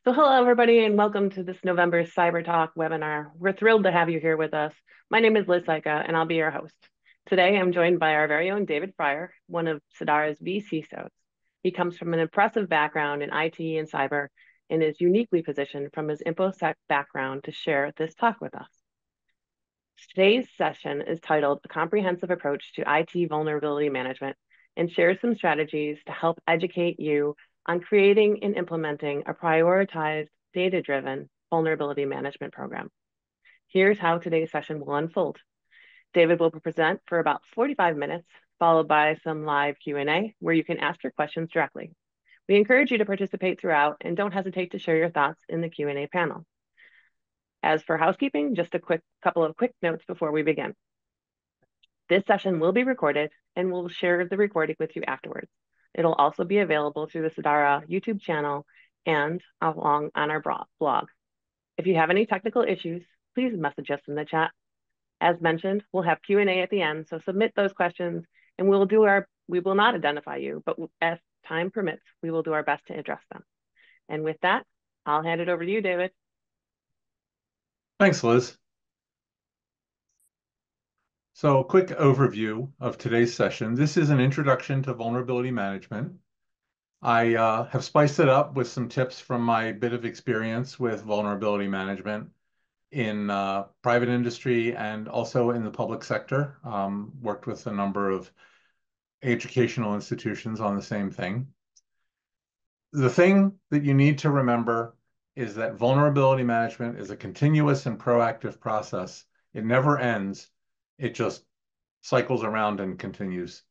So hello everybody and welcome to this November Cyber Talk webinar. We're thrilled to have you here with us. My name is Liz Syka and I'll be your host. Today I'm joined by our very own David Frier, one of Sedara's VCSOs. He comes from an impressive background in IT and cyber and is uniquely positioned from his InfoSec background to share this talk with us. Today's session is titled A Comprehensive Approach to IT Vulnerability Management and shares some strategies to help educate you on creating and implementing a prioritized, data-driven vulnerability management program. Here's how today's session will unfold. David will present for about 45 minutes, followed by some live Q&A where you can ask your questions directly. We encourage you to participate throughout and don't hesitate to share your thoughts in the Q&A panel. As for housekeeping, just a couple of quick notes before we begin. This session will be recorded and we'll share the recording with you afterwards. It'll also be available through the Sedara YouTube channel and along on our blog. If you have any technical issues, please message us in the chat. As mentioned, we'll have Q&A at the end, so submit those questions and we will not identify you, but as time permits, we will do our best to address them. And with that, I'll hand it over to you, David. Thanks, Liz. So a quick overview of today's session. This is an introduction to vulnerability management. I have spiced it up with some tips from my bit of experience with vulnerability management in private industry and also in the public sector. Worked with a number of educational institutions on the same thing. The thing that you need to remember is that vulnerability management is a continuous and proactive process. It never ends. It just cycles around and continues.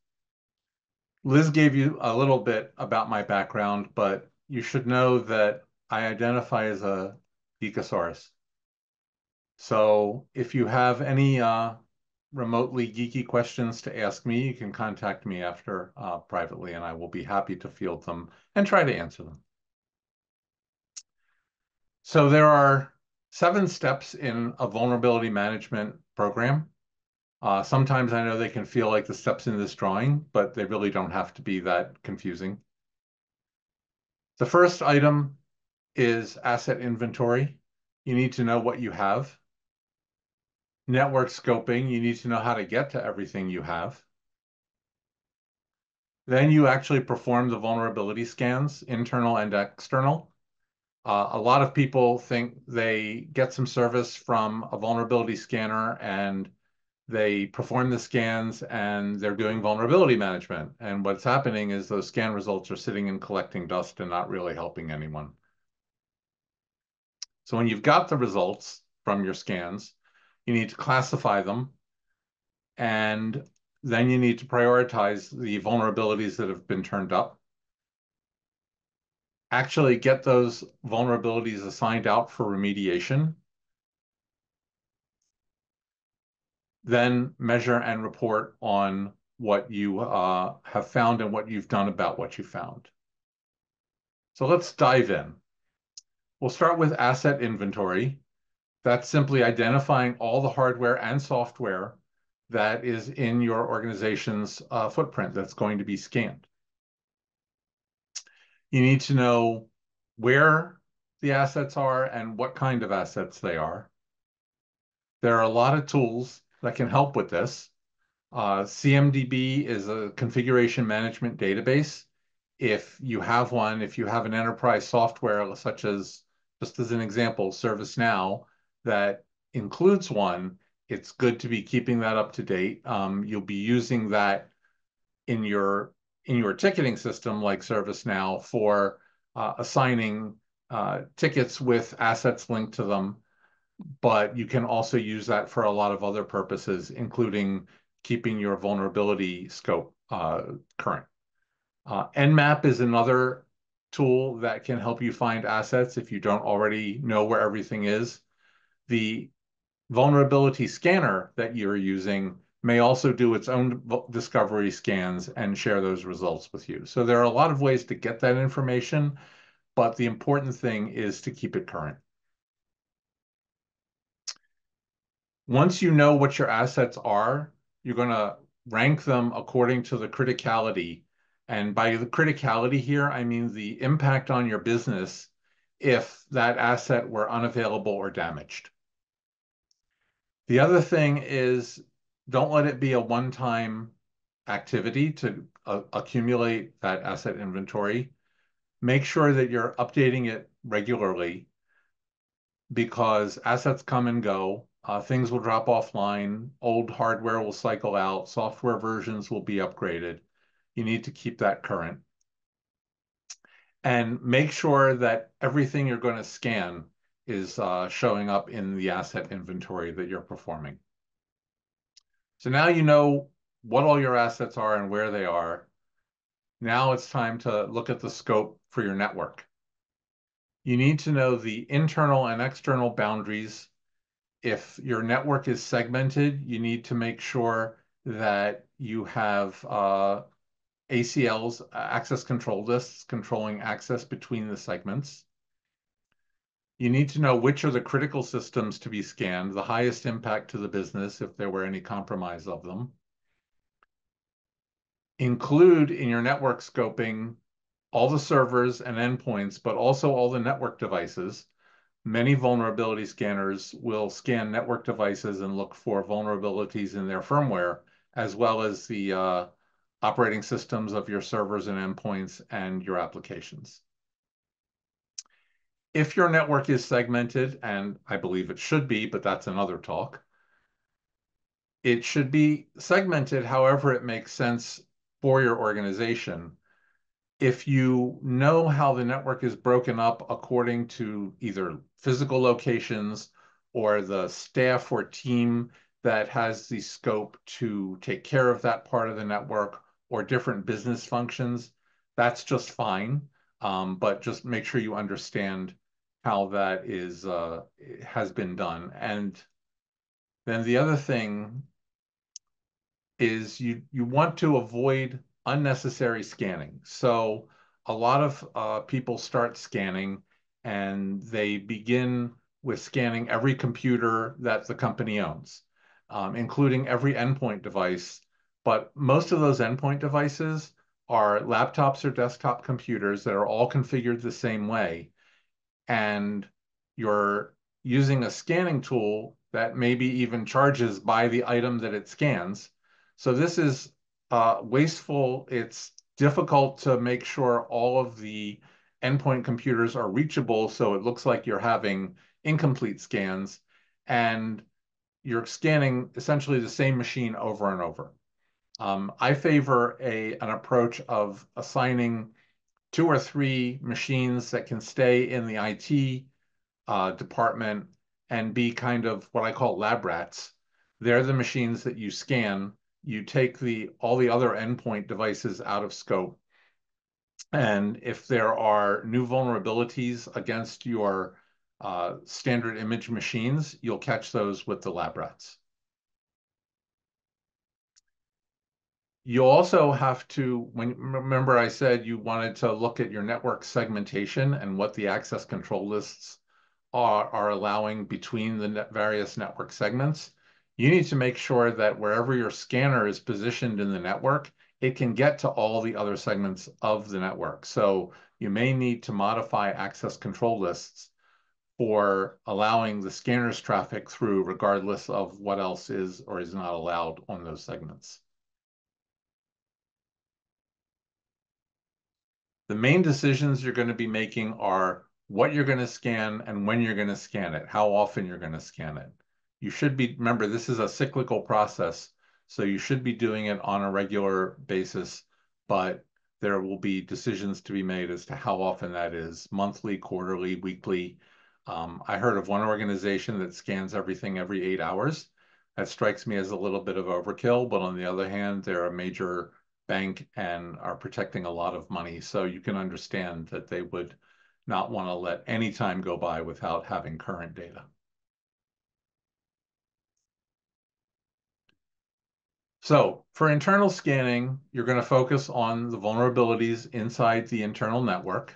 Liz gave you a little bit about my background, but you should know that I identify as a geekosaurus. So if you have any remotely geeky questions to ask me, you can contact me after privately, and I will be happy to field them and try to answer them. So there are 7 steps in a vulnerability management program. Sometimes I know they can feel like the steps in this drawing, but they really don't have to be that confusing. The first item is asset inventory. You need to know what you have. Network scoping, you need to know how to get to everything you have. Then you actually perform the vulnerability scans, internal and external. A lot of people think they get some service from a vulnerability scanner and they perform the scans and they're doing vulnerability management. And what's happening is those scan results are sitting and collecting dust and not really helping anyone. So when you've got the results from your scans, you need to classify them. And then you need to prioritize the vulnerabilities that have been turned up. Actually get those vulnerabilities assigned out for remediation. Then measure and report on what you have found and what you've done about what you found. So let's dive in. We'll start with asset inventory. That's simply identifying all the hardware and software that is in your organization's footprint that's going to be scanned. You need to know where the assets are and what kind of assets they are. There are a lot of tools that can help with this. CMDB is a configuration management database. If you have one, if you have an enterprise software such as, just as an example, ServiceNow, that includes one, it's good to be keeping that up to date. You'll be using that in your ticketing system like ServiceNow for assigning tickets with assets linked to them. But you can also use that for a lot of other purposes, including keeping your vulnerability scope current. Nmap is another tool that can help you find assets if you don't already know where everything is. The vulnerability scanner that you're using may also do its own discovery scans and share those results with you. So there are a lot of ways to get that information, but the important thing is to keep it current. Once you know what your assets are, you're going to rank them according to the criticality. And by the criticality here, I mean the impact on your business if that asset were unavailable or damaged. The other thing is don't let it be a one-time activity to accumulate that asset inventory. Make sure that you're updating it regularly because assets come and go. Things will drop offline. Old hardware will cycle out. Software versions will be upgraded. You need to keep that current. And make sure that everything you're going to scan is showing up in the asset inventory that you're performing. So now you know what all your assets are and where they are. Now it's time to look at the scope for your network. You need to know the internal and external boundaries. If your network is segmented, you need to make sure that you have ACLs, access control lists, controlling access between the segments. You need to know which are the critical systems to be scanned, the highest impact to the business if there were any compromise of them. Include in your network scoping all the servers and endpoints, but also all the network devices. Many vulnerability scanners will scan network devices and look for vulnerabilities in their firmware, as well as the operating systems of your servers and endpoints and your applications. If your network is segmented, and I believe it should be, but that's another talk, it should be segmented however it makes sense for your organization. If you know how the network is broken up according to either physical locations or the staff or team that has the scope to take care of that part of the network or different business functions, that's just fine. But just make sure you understand how that has been done. And then the other thing is you want to avoid unnecessary scanning. So a lot of people start scanning and they begin with scanning every computer that the company owns, including every endpoint device. But most of those endpoint devices are laptops or desktop computers that are all configured the same way. And you're using a scanning tool that maybe even charges by the item that it scans. So this is wasteful. It's difficult to make sure all of the endpoint computers are reachable, so it looks like you're having incomplete scans, and you're scanning essentially the same machine over and over. I favor an approach of assigning 2 or 3 machines that can stay in the IT department and be kind of what I call lab rats. They're the machines that you scan. You take all the other endpoint devices out of scope. And if there are new vulnerabilities against your standard image machines, you'll catch those with the lab rats. You also have to, remember I said you wanted to look at your network segmentation and what the access control lists are allowing between the various network segments. You need to make sure that wherever your scanner is positioned in the network, it can get to all the other segments of the network. So you may need to modify access control lists for allowing the scanner's traffic through regardless of what else is or is not allowed on those segments. The main decisions you're going to be making are what you're going to scan and when you're going to scan it, how often you're going to scan it. You should be, remember, this is a cyclical process, so you should be doing it on a regular basis, but there will be decisions to be made as to how often that is, monthly, quarterly, weekly. I heard of one organization that scans everything every 8 hours. That strikes me as a little bit of overkill, but on the other hand, they're a major bank and are protecting a lot of money. So you can understand that they would not want to let any time go by without having current data. So for internal scanning, you're going to focus on the vulnerabilities inside the internal network.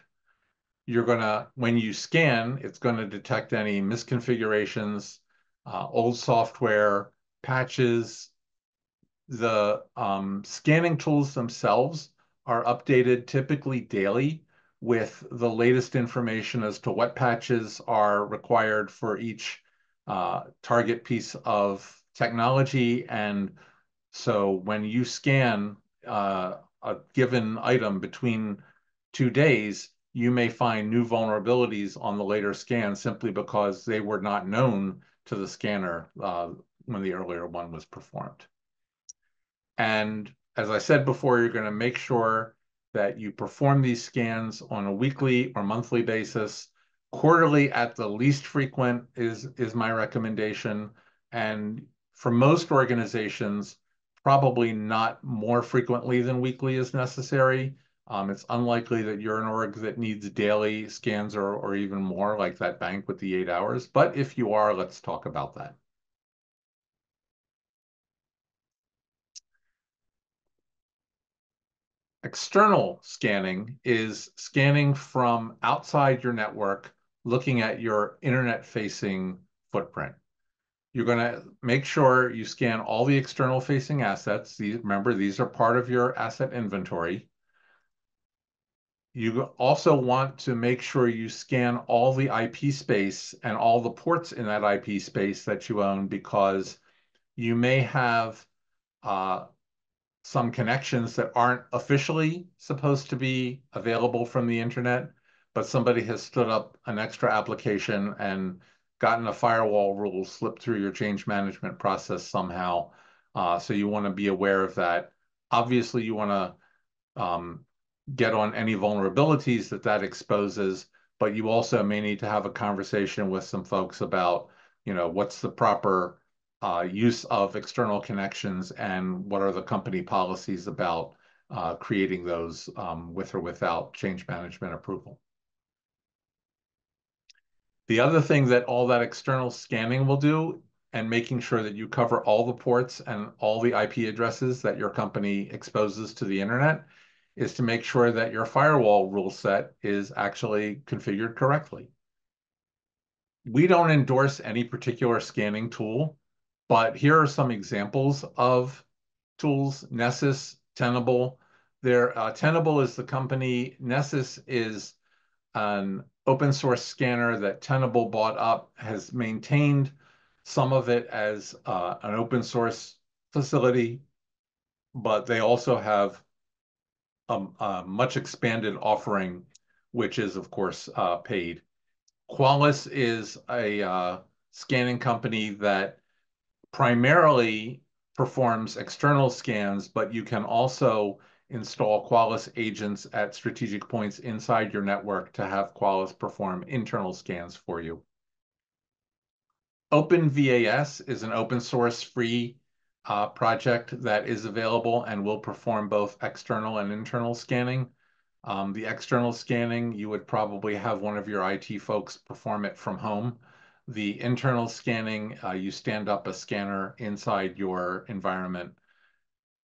You're going to, when you scan, it's going to detect any misconfigurations, old software, patches. The scanning tools themselves are updated typically daily with the latest information as to what patches are required for each target piece of technology. And so when you scan a given item between 2 days, you may find new vulnerabilities on the later scan simply because they were not known to the scanner when the earlier one was performed. And as I said before, you're going to make sure that you perform these scans on a weekly or monthly basis. Quarterly at the least frequent is my recommendation. And for most organizations, probably not more frequently than weekly is necessary. It's unlikely that you're an org that needs daily scans or even more, like that bank with the 8 hours. But if you are, let's talk about that. External scanning is scanning from outside your network, looking at your internet-facing footprint. You're going to make sure you scan all the external-facing assets. Remember, these are part of your asset inventory. You also want to make sure you scan all the IP space and all the ports in that IP space that you own, because you may have some connections that aren't officially supposed to be available from the internet, but somebody has stood up an extra application and gotten a firewall rule slipped through your change management process somehow. So you want to be aware of that. Obviously, you want to get on any vulnerabilities that exposes, but you also may need to have a conversation with some folks about, what's the proper use of external connections and what are the company policies about creating those with or without change management approval. The other thing that all that external scanning will do, and making sure that you cover all the ports and all the IP addresses that your company exposes to the internet, is to make sure that your firewall rule set is actually configured correctly. We don't endorse any particular scanning tool, but here are some examples of tools: Nessus, Tenable. Tenable is the company. Nessus is an open source scanner that Tenable bought up, has maintained some of it as an open source facility, but they also have a much expanded offering, which is, of course, paid. Qualys is a scanning company that primarily performs external scans, but you can also install Qualys agents at strategic points inside your network to have Qualys perform internal scans for you. OpenVAS is an open source free project that is available and will perform both external and internal scanning. The external scanning, you would probably have one of your IT folks perform it from home. The internal scanning, you stand up a scanner inside your environment.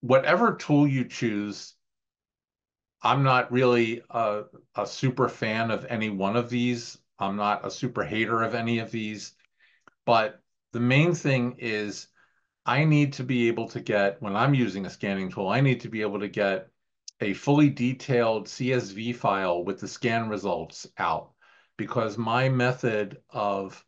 Whatever tool you choose, I'm not really a super fan of any one of these. I'm not a super hater of any of these. But the main thing is, I need to be able to get, when I'm using a scanning tool, I need to be able to get a fully detailed CSV file with the scan results out, because my method of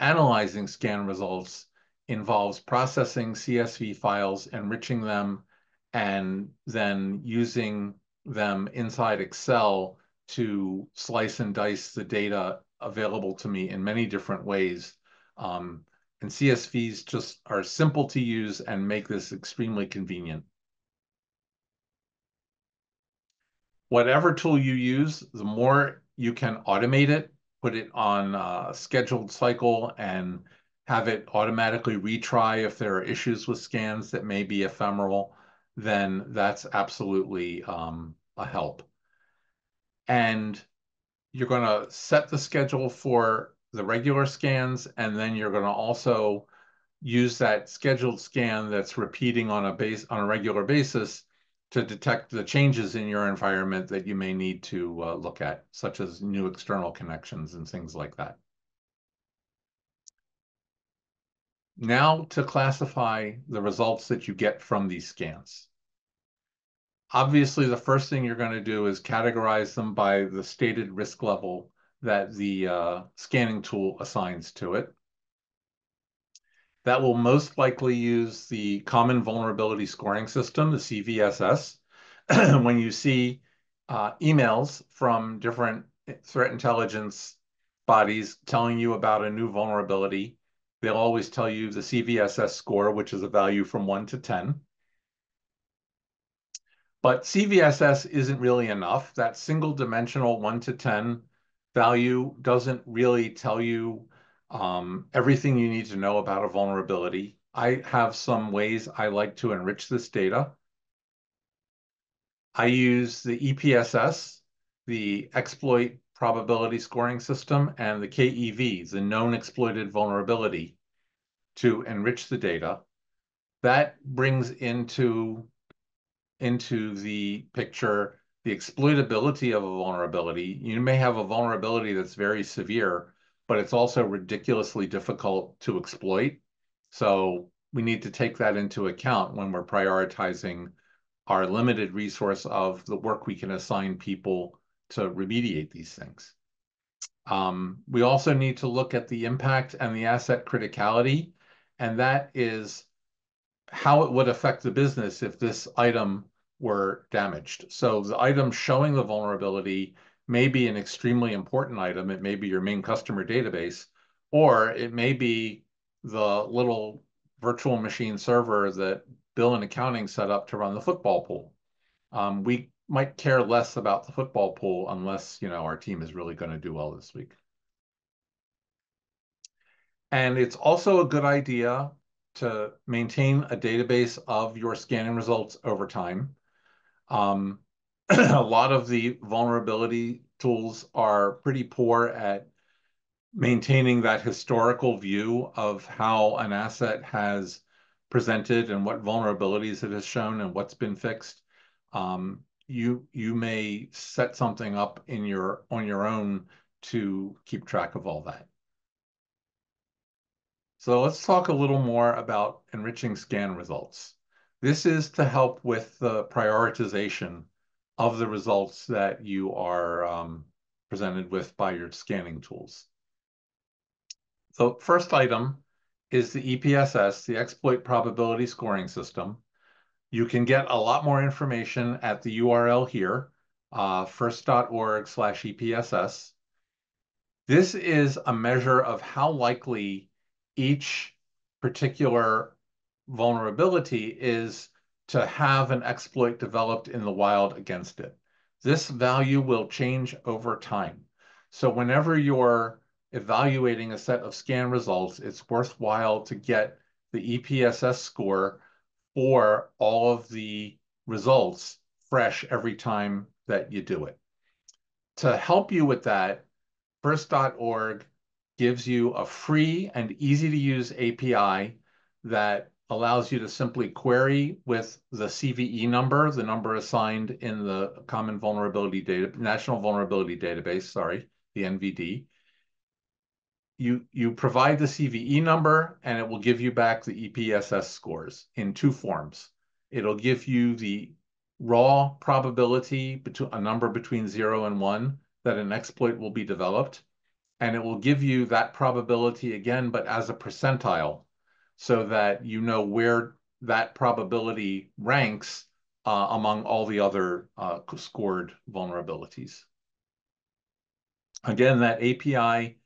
analyzing scan results involves processing CSV files, enriching them, and then using them inside Excel to slice and dice the data available to me in many different ways. And CSVs just are simple to use and make this extremely convenient. Whatever tool you use, the more you can automate it, put it on a scheduled cycle, and have it automatically retry if there are issues with scans that may be ephemeral, then that's absolutely a help. And you're going to set the schedule for the regular scans, and then you're going to also use that scheduled scan that's repeating on a regular basis to detect the changes in your environment that you may need to look at, such as new external connections and things like that. Now, to classify the results that you get from these scans. Obviously, the first thing you're going to do is categorize them by the stated risk level that the scanning tool assigns to it. That will most likely use the Common Vulnerability Scoring System, the CVSS. When you see emails from different threat intelligence bodies telling you about a new vulnerability, they'll always tell you the CVSS score, which is a value from 1 to 10. But CVSS isn't really enough. That single dimensional 1 to 10 value doesn't really tell you everything you need to know about a vulnerability. I have some ways I like to enrich this data. I use the EPSS, the exploit probability scoring system, and the KEV, the known exploited vulnerability, to enrich the data. That brings into the picture the exploitability of a vulnerability. You may have a vulnerability that's very severe, but it's also ridiculously difficult to exploit. So we need to take that into account when we're prioritizing our limited resource of the work we can assign people to remediate these things. We also need to look at the impact and the asset criticality, and that is how it would affect the business if this item were damaged. So the item showing the vulnerability may be an extremely important item. It may be your main customer database, or it may be the little virtual machine server that Bill and accounting set up to run the football pool. We might care less about the football pool unless, our team is really going to do well this week. And it's also a good idea to maintain a database of your scanning results over time. A lot of the vulnerability tools are pretty poor at maintaining that historical view of how an asset has presented and what vulnerabilities it has shown and what's been fixed. You may set something up on your own to keep track of all that. So let's talk a little more about enriching scan results. This is to help with the prioritization of the results that you are presented with by your scanning tools. The first item is the EPSS, the Exploit Probability Scoring System. You can get a lot more information at the URL here, first.org/EPSS. This is a measure of how likely each particular vulnerability is to have an exploit developed in the wild against it. This value will change over time. So whenever you're evaluating a set of scan results, it's worthwhile to get the EPSS score for all of the results fresh every time that you do it. To help you with that, first.org gives you a free and easy to use API that allows you to simply query with the CVE number, the number assigned in the Common Vulnerability Data, National Vulnerability Database, sorry, the NVD. You provide the CVE number and it will give you back the EPSS scores in two forms. It'll give you the raw probability, a number between 0 and 1, that an exploit will be developed. And it will give you that probability again, but as a percentile, so that you know where that probability ranks among all the other scored vulnerabilities. Again, that API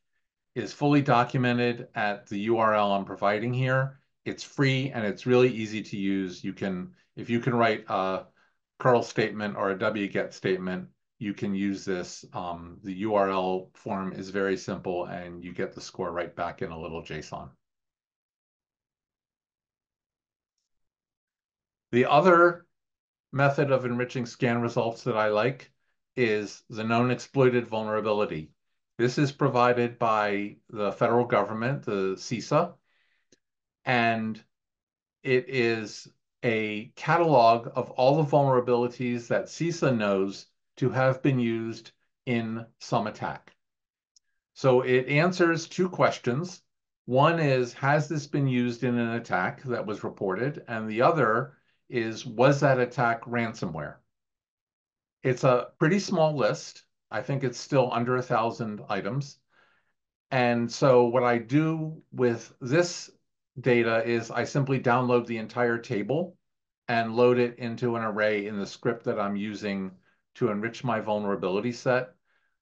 is fully documented at the URL I'm providing here. It's free and it's really easy to use. If you can write a curl statement or a wget statement, you can use this. The URL form is very simple and you get the score right back in a little JSON. The other method of enriching scan results that I like is the known exploited vulnerability. This is provided by the federal government, the CISA, and it is a catalog of all the vulnerabilities that CISA knows to have been used in some attack. So it answers two questions. One is, has this been used in an attack that was reported? And the other is, was that attack ransomware? It's a pretty small list. I think it's still under 1,000 items. And so what I do with this data is I simply download the entire table and load it into an array in the script that I'm using to enrich my vulnerability set.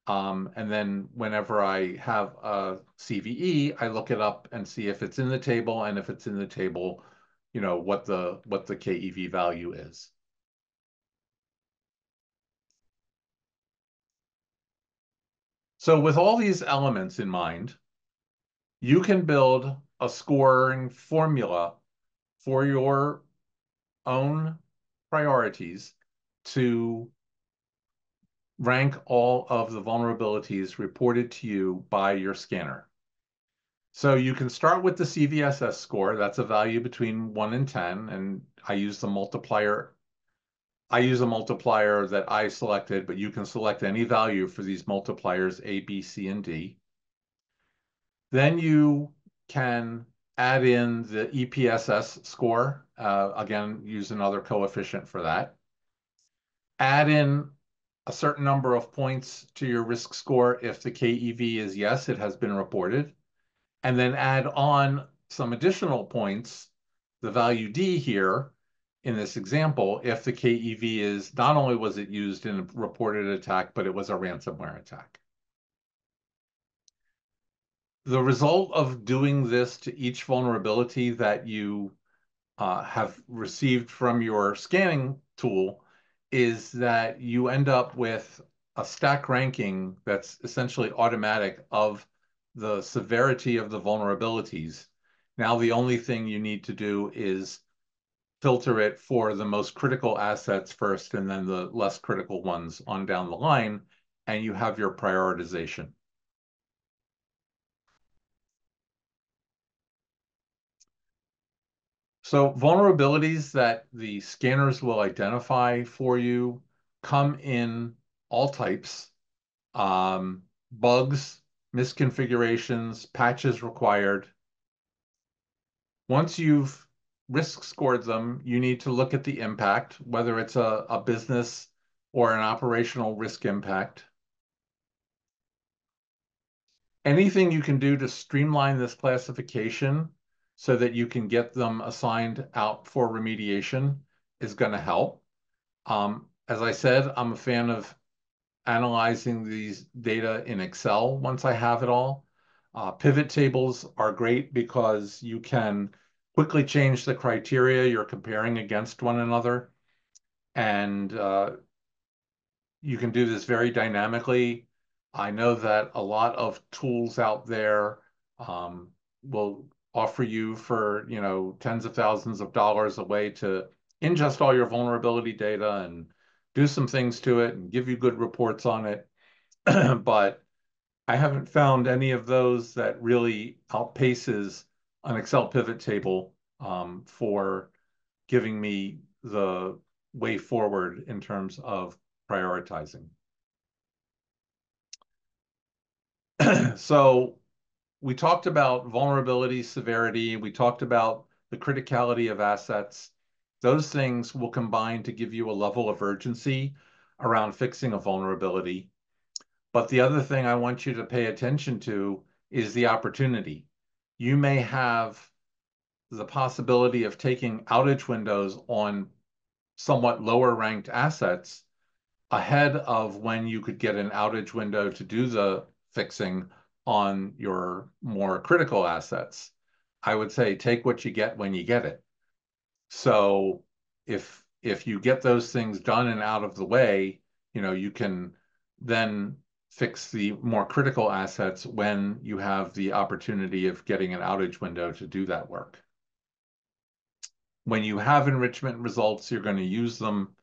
And then whenever I have a CVE, I look it up and see if it's in the table, and if it's in the table, what the KEV value is. So with all these elements in mind, you can build a scoring formula for your own priorities to rank all of the vulnerabilities reported to you by your scanner. So you can start with the CVSS score. That's a value between 1 and 10, and I use the multiplier. I use a multiplier that I selected, but you can select any value for these multipliers A, B, C, and D. Then you can add in the EPSS score. Again, use another coefficient for that. Add in a certain number of points to your risk score if the KEV is yes, it has been reported. And then add on some additional points, the value D here in this example, if the KEV is not only was it used in a reported attack, but it was a ransomware attack. The result of doing this to each vulnerability that you have received from your scanning tool is that you end up with a stack ranking that's essentially automatic of the severity of the vulnerabilities. Now, the only thing you need to do is filter it for the most critical assets first, and then the less critical ones on down the line, and you have your prioritization. So vulnerabilities that the scanners will identify for you come in all types, bugs, misconfigurations, patches required. Once you've risk scored them, you need to look at the impact, whether it's a business or an operational risk impact. Anything you can do to streamline this classification so that you can get them assigned out for remediation is going to help. As I said, I'm a fan of analyzing these data in Excel once I have it all. Pivot tables are great because you can quickly change the criteria you're comparing against one another. And you can do this very dynamically. I know that a lot of tools out there will offer you for, tens of thousands of dollars a way to ingest all your vulnerability data and do some things to it and give you good reports on it. But I haven't found any of those that really outpaces an Excel pivot table for giving me the way forward in terms of prioritizing. So we talked about vulnerability, severity. We talked about the criticality of assets. Those things will combine to give you a level of urgency around fixing a vulnerability. But the other thing I want you to pay attention to is the opportunity. You may have the possibility of taking outage windows on somewhat lower ranked assets ahead of when you could get an outage window to do the fixing on your more critical assets. I would say take what you get when you get it. So if you get those things done and out of the way, you can then fix the more critical assets when you have the opportunity of getting an outage window to do that work. When you have enrichment results, you're going to use them.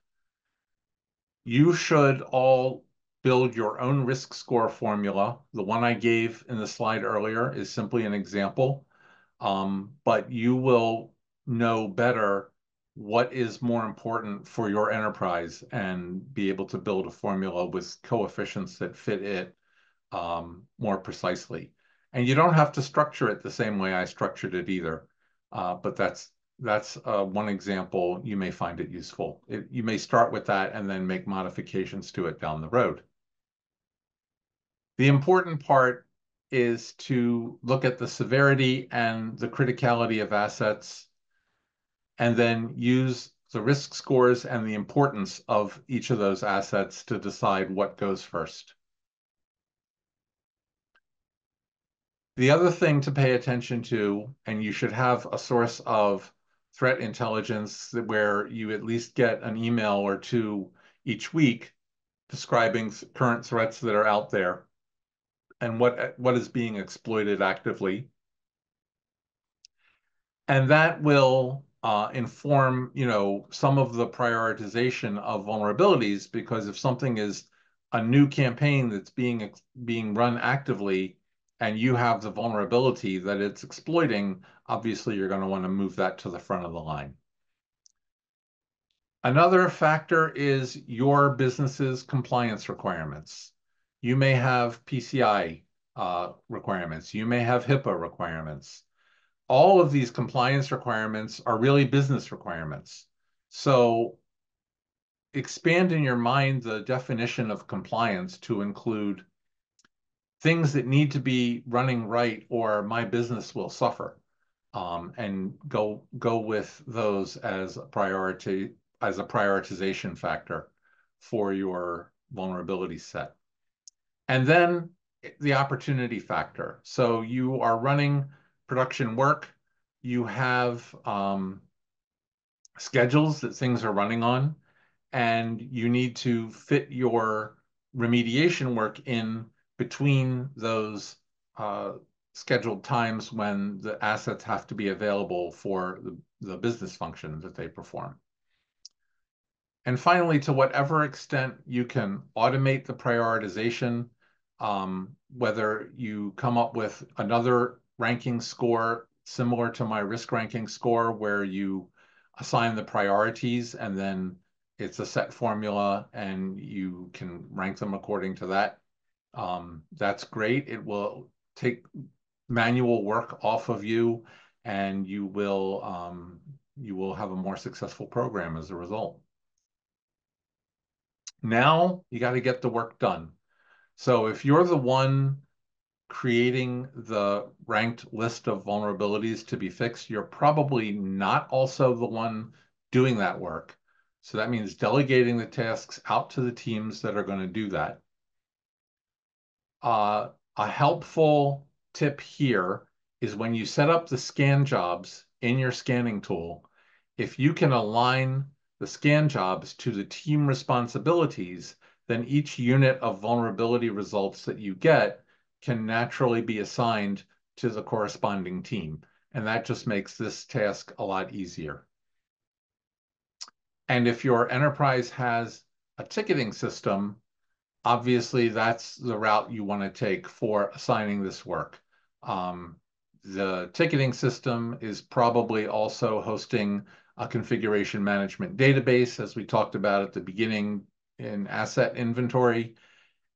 You should all build your own risk score formula. The one I gave in the slide earlier is simply an example, but you will know better what is more important for your enterprise and be able to build a formula with coefficients that fit it more precisely. And you don't have to structure it the same way I structured it either, but that's that's one example. You may find it useful. You may start with that and then make modifications to it down the road. The important part is to look at the severity and the criticality of assets, and then use the risk scores and the importance of each of those assets to decide what goes first. The other thing to pay attention to, and you should have a source of threat intelligence where you at least get an email or two each week describing current threats that are out there and what is being exploited actively. And that will inform, some of the prioritization of vulnerabilities, because if something is a new campaign that's being run actively and you have the vulnerability that it's exploiting, obviously you're going to want to move that to the front of the line. Another factor is your business's compliance requirements. You may have PCI requirements. You may have HIPAA requirements. All of these compliance requirements are really business requirements. So expand in your mind the definition of compliance to include things that need to be running right or my business will suffer. And go with those as a prioritization factor for your vulnerability set. And then the opportunity factor. So you are running production work, you have schedules that things are running on, and you need to fit your remediation work in between those scheduled times when the assets have to be available for the business function that they perform. And finally, to whatever extent you can automate the prioritization, whether you come up with another ranking score similar to my risk ranking score, where you assign the priorities and then it's a set formula and you can rank them according to that. That's great. It will take manual work off of you, and you will have a more successful program as a result. Now you got to get the work done. So if you're the one creating the ranked list of vulnerabilities to be fixed, you're probably not also the one doing that work. So that means delegating the tasks out to the teams that are going to do that. A helpful tip here is when you set up the scan jobs in your scanning tool, if you can align the scan jobs to the team responsibilities, then each unit of vulnerability results that you get can naturally be assigned to the corresponding team. And that just makes this task a lot easier. And if your enterprise has a ticketing system, obviously that's the route you want to take for assigning this work. The ticketing system is probably also hosting a configuration management database, as we talked about at the beginning in asset inventory.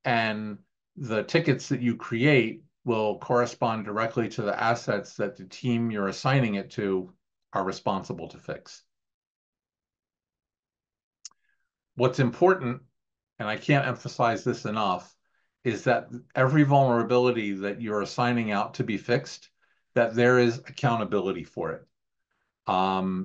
And the tickets that you create will correspond directly to the assets that the team you're assigning it to are responsible to fix. What's important, and I can't emphasize this enough, is that every vulnerability that you're assigning out to be fixed, that there is accountability for it.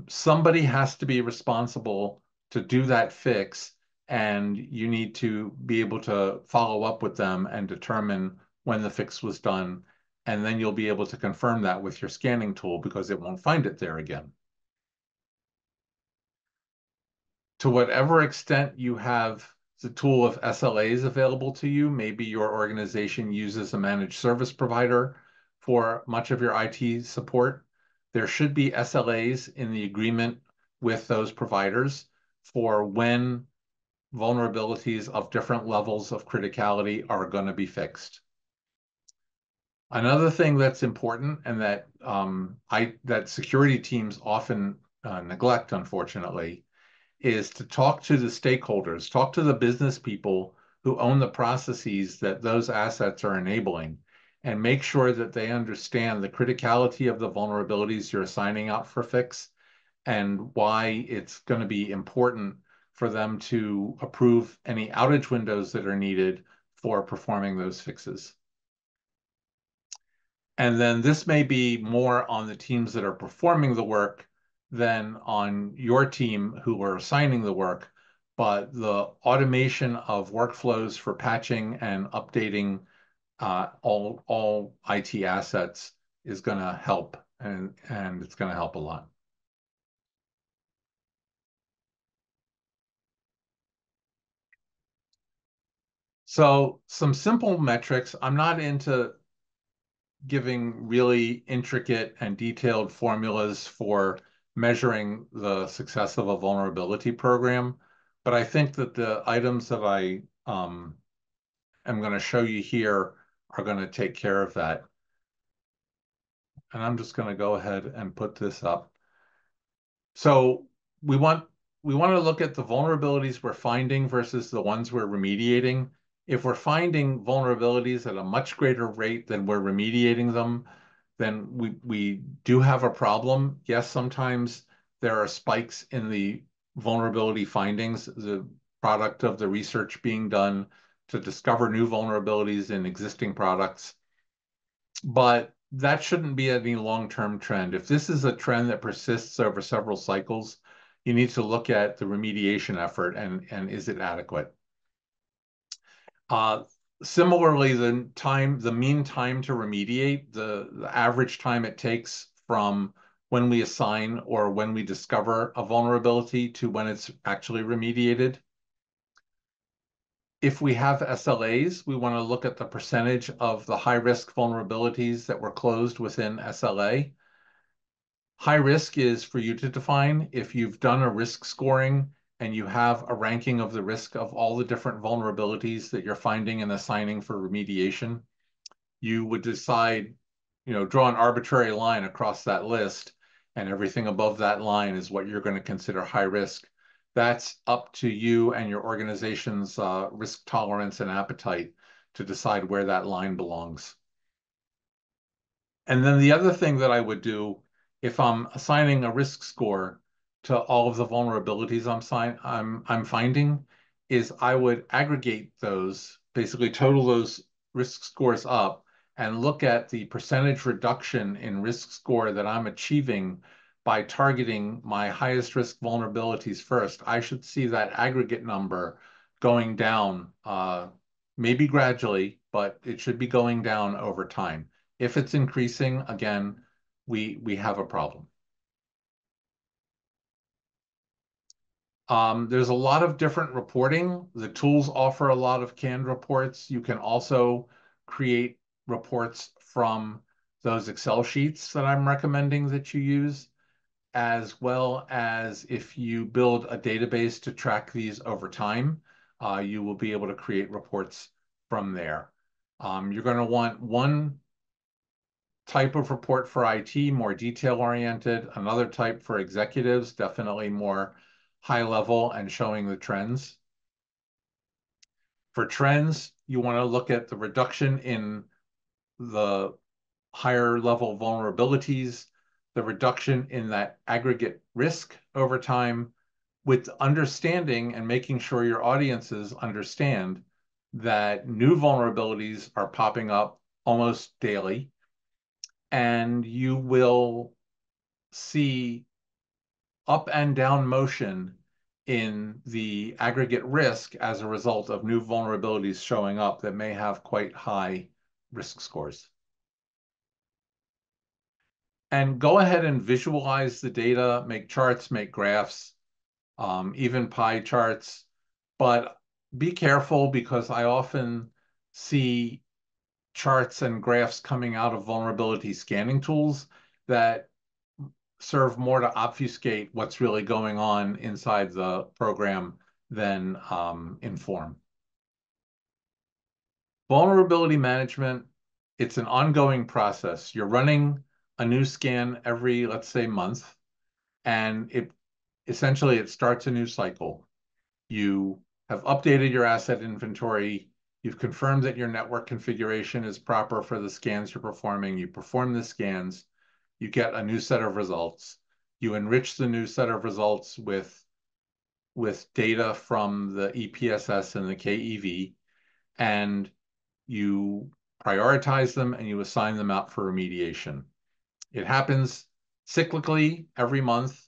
Somebody has to be responsible to do that fix, and you need to be able to follow up with them and determine when the fix was done, and then you'll be able to confirm that with your scanning tool because it won't find it there again. To whatever extent you have the tool of SLAs available to you, maybe your organization uses a managed service provider for much of your IT support, there should be SLAs in the agreement with those providers for when vulnerabilities of different levels of criticality are going to be fixed. Another thing that's important, and that that security teams often neglect, unfortunately, is to talk to the stakeholders, talk to the business people who own the processes that those assets are enabling, and make sure that they understand the criticality of the vulnerabilities you're assigning out for fix, and why it's going to be important for them to approve any outage windows that are needed for performing those fixes. And then this may be more on the teams that are performing the work than on your team who are assigning the work, but the automation of workflows for patching and updating all IT assets is going to help, and it's going to help a lot. So some simple metrics. I'm not into giving really intricate and detailed formulas for measuring the success of a vulnerability program, but I think that the items that I am going to show you here are going to take care of that. And I'm just going to go ahead and put this up. So we want to look at the vulnerabilities we're finding versus the ones we're remediating. If we're finding vulnerabilities at a much greater rate than we're remediating them, then we do have a problem. Yes, sometimes there are spikes in the vulnerability findings, the product of the research being done to discover new vulnerabilities in existing products. But that shouldn't be any long-term trend. If this is a trend that persists over several cycles, you need to look at the remediation effort and is it adequate? Similarly, the mean time to remediate, the average time it takes from when we assign or when we discover a vulnerability to when it's actually remediated. If we have SLAs, we want to look at the percentage of the high-risk vulnerabilities that were closed within SLA. High risk is for you to define. If you've done a risk scoring and you have a ranking of the risk of all the different vulnerabilities that you're finding and assigning for remediation, you would decide, draw an arbitrary line across that list, and everything above that line is what you're going to consider high risk. That's up to you and your organization's risk tolerance and appetite to decide where that line belongs. And then the other thing that I would do if I'm assigning a risk score to all of the vulnerabilities I'm finding is I would aggregate those, basically total those risk scores up and look at the percentage reduction in risk score that I'm achieving by targeting my highest risk vulnerabilities first. I should see that aggregate number going down, maybe gradually, but it should be going down over time. If it's increasing, again, we have a problem. There's a lot of different reporting. The tools offer a lot of canned reports. You can also create reports from those Excel sheets that I'm recommending that you use, as well as if you build a database to track these over time, you will be able to create reports from there. You're going to want one type of report for IT, more detail-oriented, another type for executives, definitely more high level and showing the trends. For trends, you want to look at the reduction in the higher level vulnerabilities, the reduction in that aggregate risk over time, with understanding and making sure your audiences understand that new vulnerabilities are popping up almost daily, and you will see up and down motion in the aggregate risk as a result of new vulnerabilities showing up that may have quite high risk scores. And go ahead and visualize the data, make charts, make graphs, even pie charts, but be careful because I often see charts and graphs coming out of vulnerability scanning tools that serve more to obfuscate what's really going on inside the program than inform. Vulnerability management, it's an ongoing process. You're running a new scan every, let's say, month, and essentially it starts a new cycle. You have updated your asset inventory. You've confirmed that your network configuration is proper for the scans you're performing. You perform the scans. You get a new set of results. You enrich the new set of results with data from the EPSS and the KEV, and you prioritize them and you assign them out for remediation. It happens cyclically every month.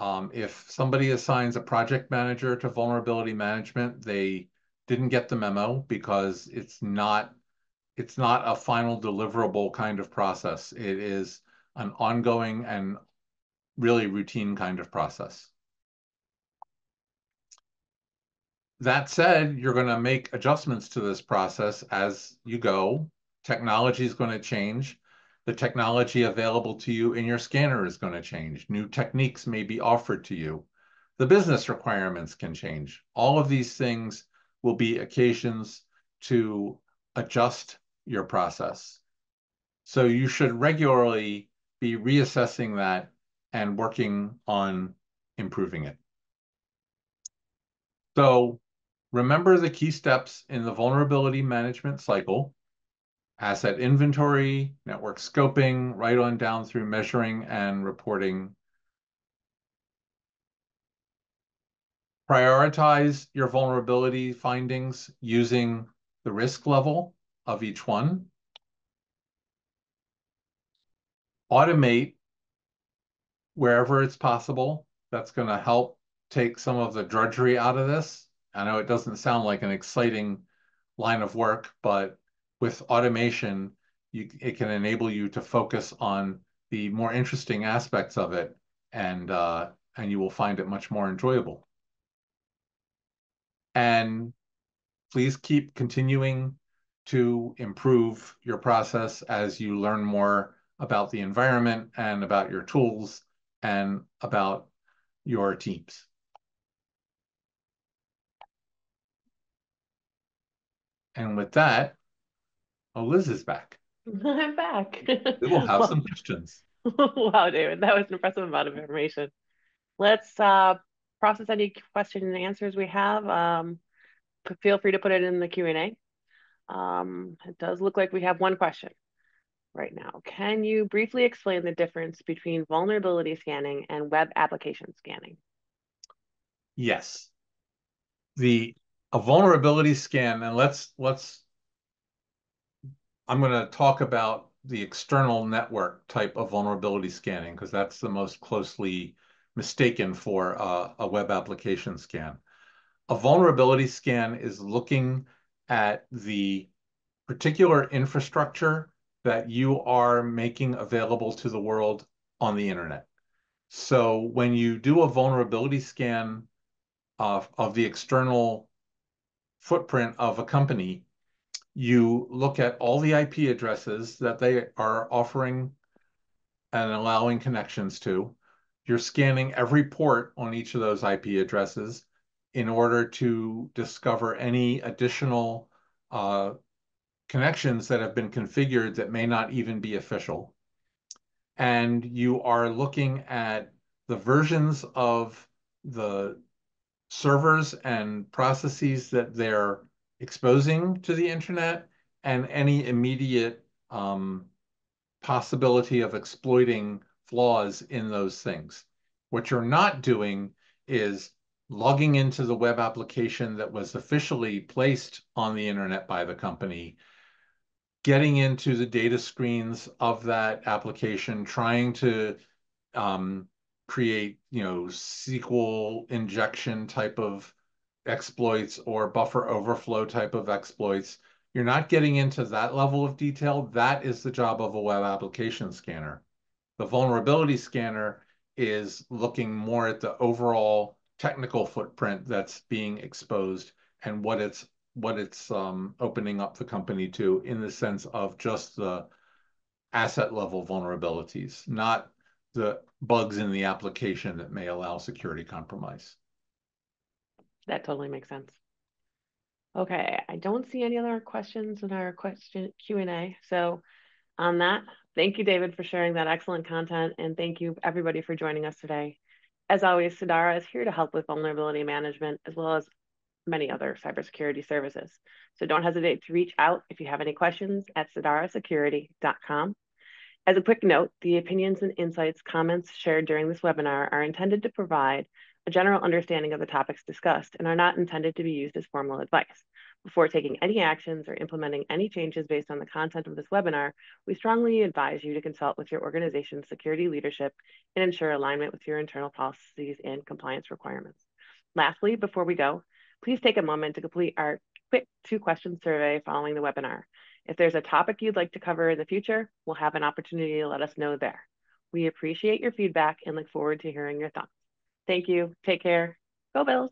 If somebody assigns a project manager to vulnerability management, they didn't get the memo because it's not a final deliverable kind of process. It is an ongoing and really routine kind of process. That said, you're going to make adjustments to this process as you go. Technology is going to change. The technology available to you in your scanner is going to change. New techniques may be offered to you. The business requirements can change. All of these things will be occasions to adjust your process. So you should regularly be reassessing that and working on improving it. So remember the key steps in the vulnerability management cycle: asset inventory, network scoping, right on down through measuring and reporting. Prioritize your vulnerability findings using the risk level of each one. Automate wherever it's possible. That's going to help take some of the drudgery out of this. I know it doesn't sound like an exciting line of work, but with automation, it can enable you to focus on the more interesting aspects of it, and you will find it much more enjoyable. And please keep continuing to improve your process as you learn more about the environment and about your tools and about your teams. And with that, oh, Liz is back. I'm back. We will have Well, some questions. wow, David, that was an impressive amount of information. Let's process any question and answers we have. Feel free to put it in the Q&A. It does look like we have one question right now. Can you briefly explain the difference between vulnerability scanning and web application scanning? Yes. A vulnerability scan, and I'm going to talk about the external network type of vulnerability scanning because that's the most closely mistaken for a web application scan. A vulnerability scan is looking at the particular infrastructure that you are making available to the world on the internet. So when you do a vulnerability scan of the external footprint of a company, you look at all the IP addresses that they are offering and allowing connections to. You're scanning every port on each of those IP addresses in order to discover any additional connections that have been configured that may not even be official. And you are looking at the versions of the servers and processes that they're exposing to the internet and any immediate possibility of exploiting flaws in those things. What you're not doing is logging into the web application that was officially placed on the internet by the company, getting into the data screens of that application, trying to create, SQL injection type of exploits or buffer overflow type of exploits. You're not getting into that level of detail. That is the job of a web application scanner. The vulnerability scanner is looking more at the overall technical footprint that's being exposed and what it's opening up the company to in the sense of just the asset level vulnerabilities, not the bugs in the application that may allow security compromise. That totally makes sense. Okay, I don't see any other questions in our question Q&A. So on that, thank you, David, for sharing that excellent content, and thank you, everybody, for joining us today. As always, Sedara is here to help with vulnerability management, as well as many other cybersecurity services. So don't hesitate to reach out if you have any questions at sedarasecurity.com. As a quick note, the opinions and insights, comments shared during this webinar are intended to provide a general understanding of the topics discussed and are not intended to be used as formal advice. Before taking any actions or implementing any changes based on the content of this webinar, we strongly advise you to consult with your organization's security leadership and ensure alignment with your internal policies and compliance requirements. Lastly, before we go, please take a moment to complete our quick 2-question survey following the webinar. If there's a topic you'd like to cover in the future, we'll have an opportunity to let us know there. We appreciate your feedback and look forward to hearing your thoughts. Thank you. Take care. Go Bills.